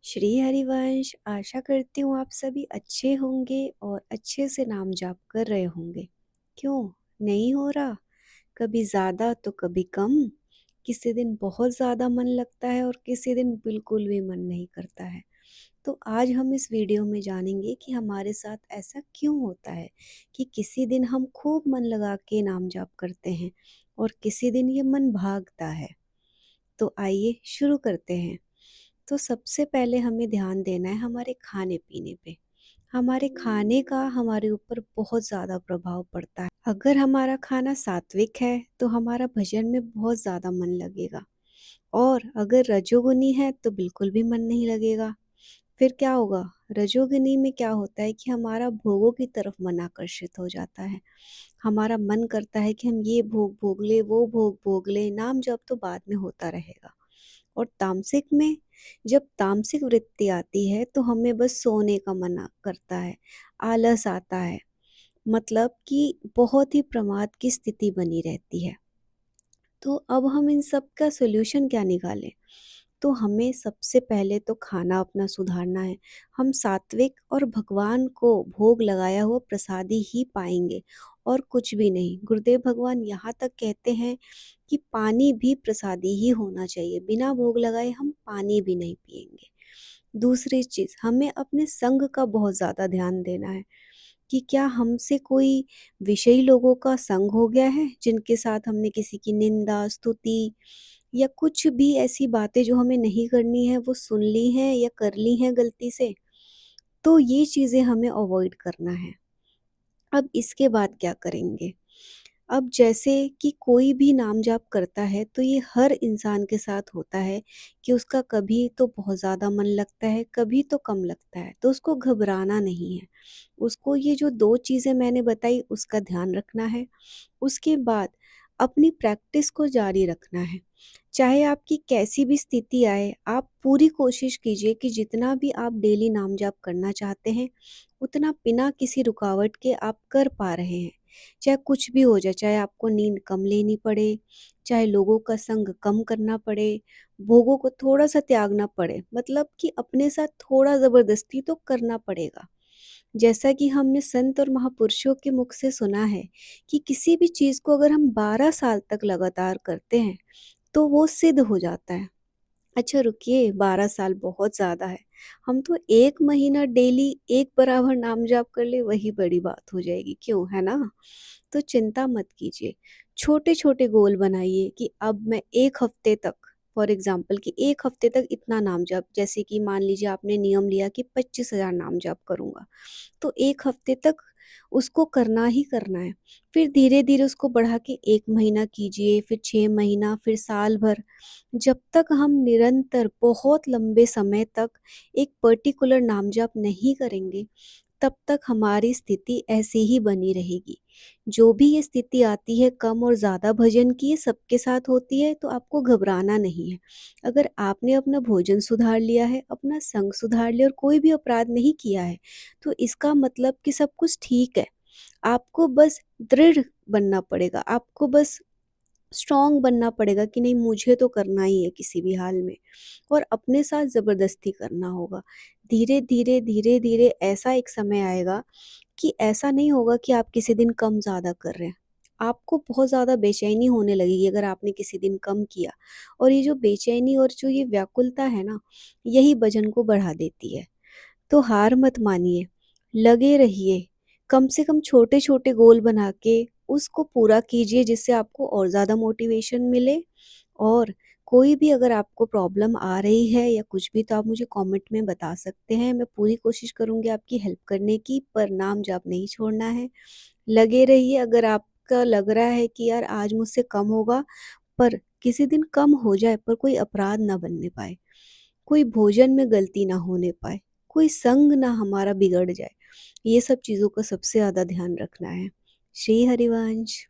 श्री हरिवंश। आशा करती हूँ आप सभी अच्छे होंगे और अच्छे से नाम जाप कर रहे होंगे। क्यों नहीं हो रहा? कभी ज़्यादा तो कभी कम। किसी दिन बहुत ज़्यादा मन लगता है और किसी दिन बिल्कुल भी मन नहीं करता है। तो आज हम इस वीडियो में जानेंगे कि हमारे साथ ऐसा क्यों होता है कि किसी दिन हम खूब मन लगा के नाम जाप करते हैं और किसी दिन ये मन भागता है। तो आइए शुरू करते हैं। तो सबसे पहले हमें ध्यान देना है हमारे खाने पीने पे। हमारे खाने का हमारे ऊपर बहुत ज़्यादा प्रभाव पड़ता है। अगर हमारा खाना सात्विक है तो हमारा भजन में बहुत ज़्यादा मन लगेगा, और अगर रजोगुनी है तो बिल्कुल भी मन नहीं लगेगा। फिर क्या होगा? रजोगुनी में क्या होता है कि हमारा भोगों की तरफ मन आकर्षित हो जाता है। हमारा मन करता है कि हम ये भोग भोग ले, वो भोग भोग ले, नाम जप तो बाद में होता रहेगा। और तामसिक में जब तामसिक वृत्ति आती है तो हमें बस सोने का मन करता है, आलस आता है, मतलब कि बहुत ही प्रमाद की स्थिति बनी रहती है। तो अब हम इन सब का सॉल्यूशन क्या निकालें? तो हमें सबसे पहले तो खाना अपना सुधारना है। हम सात्विक और भगवान को भोग लगाया हुआ प्रसादी ही पाएंगे और कुछ भी नहीं। गुरुदेव भगवान यहाँ तक कहते हैं कि पानी भी प्रसादी ही होना चाहिए, बिना भोग लगाए हम पानी भी नहीं पिएंगे। दूसरी चीज़, हमें अपने संग का बहुत ज़्यादा ध्यान देना है कि क्या हमसे कोई विषयी लोगों का संग हो गया है जिनके साथ हमने किसी की निंदा, स्तुति या कुछ भी ऐसी बातें जो हमें नहीं करनी है वो सुन ली हैं या कर ली हैं गलती से। तो ये चीज़ें हमें अवॉइड करना है। अब इसके बाद क्या करेंगे? अब जैसे कि कोई भी नाम जाप करता है तो ये हर इंसान के साथ होता है कि उसका कभी तो बहुत ज़्यादा मन लगता है, कभी तो कम लगता है, तो उसको घबराना नहीं है। उसको ये जो 2 चीज़ें मैंने बताई उसका ध्यान रखना है। उसके बाद अपनी प्रैक्टिस को जारी रखना है। चाहे आपकी कैसी भी स्थिति आए, आप पूरी कोशिश कीजिए कि जितना भी आप डेली नाम जाप करना चाहते हैं, उतना बिना किसी रुकावट के आप कर पा रहे हैं। चाहे कुछ भी हो जाए, चाहे आपको नींद कम लेनी पड़े, चाहे लोगों का संग कम करना पड़े, भोगों को थोड़ा-सा त्यागना पड़े, मतलब कि अपने साथ थोड़ा ज़बरदस्ती तो करना पड़ेगा। जैसा कि हमने संत और महापुरुषों के मुख से सुना है कि किसी भी चीज़ को अगर हम 12 साल तक लगातार करते हैं, तो वो सिद्ध हो जाता है। अच्छा रुकिए, 12 साल बहुत ज़्यादा है। हम तो 1 महीना डेली एक बराबर नाम जाप कर ले वही बड़ी बात हो जाएगी, क्यों, है ना? तो चिंता मत कीजिए। छोटे-छोटे गोल बनाइए कि अब मैं 1 हफ्ते तक, फॉर एग्ज़ाम्पल कि 1 हफ्ते तक इतना नाम जाप, जैसे कि मान लीजिए आपने नियम लिया कि 25,000 नाम जाप करूँगा। तो 1 हफ्ते तक उसको करना ही करना है। फिर धीरे-धीरे उसको बढ़ा के 1 महीना कीजिए, फिर 6 महीना, फिर साल भर। जब तक हम निरंतर बहुत लंबे समय तक एक पर्टिकुलर नाम जप नहीं करेंगे, तब तक हमारी स्थिति ऐसी ही बनी रहेगी। जो भी ये स्थिति आती है कम और ज़्यादा भजन की, ये सबके साथ होती है, तो आपको घबराना नहीं है। अगर आपने अपना भोजन सुधार लिया है, अपना संग सुधार लिया और कोई भी अपराध नहीं किया है, तो इसका मतलब कि सब कुछ ठीक है। आपको बस दृढ़ बनना पड़ेगा, आपको बस स्ट्रॉन्ग बनना पड़ेगा कि नहीं, मुझे तो करना ही है किसी भी हाल में, और अपने साथ ज़बरदस्ती करना होगा। धीरे-धीरे, धीरे-धीरे ऐसा एक समय आएगा कि ऐसा नहीं होगा कि आप किसी दिन कम ज़्यादा कर रहे हैं। आपको बहुत ज़्यादा बेचैनी होने लगेगी अगर आपने किसी दिन कम किया, और ये जो बेचैनी और जो ये व्याकुलता है ना, यही वज़न को बढ़ा देती है। तो हार मत मानिए, लगे रहिए, कम से कम छोटे-छोटे गोल बना के उसको पूरा कीजिए जिससे आपको और ज़्यादा मोटिवेशन मिले। और कोई भी अगर आपको प्रॉब्लम आ रही है या कुछ भी, तो आप मुझे कमेंट में बता सकते हैं। मैं पूरी कोशिश करूँगी आपकी हेल्प करने की, पर नाम जाप नहीं छोड़ना है। लगे रहिए, अगर आपका लग रहा है कि यार आज मुझसे कम होगा, पर किसी दिन कम हो जाए पर कोई अपराध ना बनने पाए, कोई भोजन में गलती ना होने पाए, कोई संग ना हमारा बिगड़ जाए। ये सब चीज़ों का सबसे ज़्यादा ध्यान रखना है। श्री हरिवंश।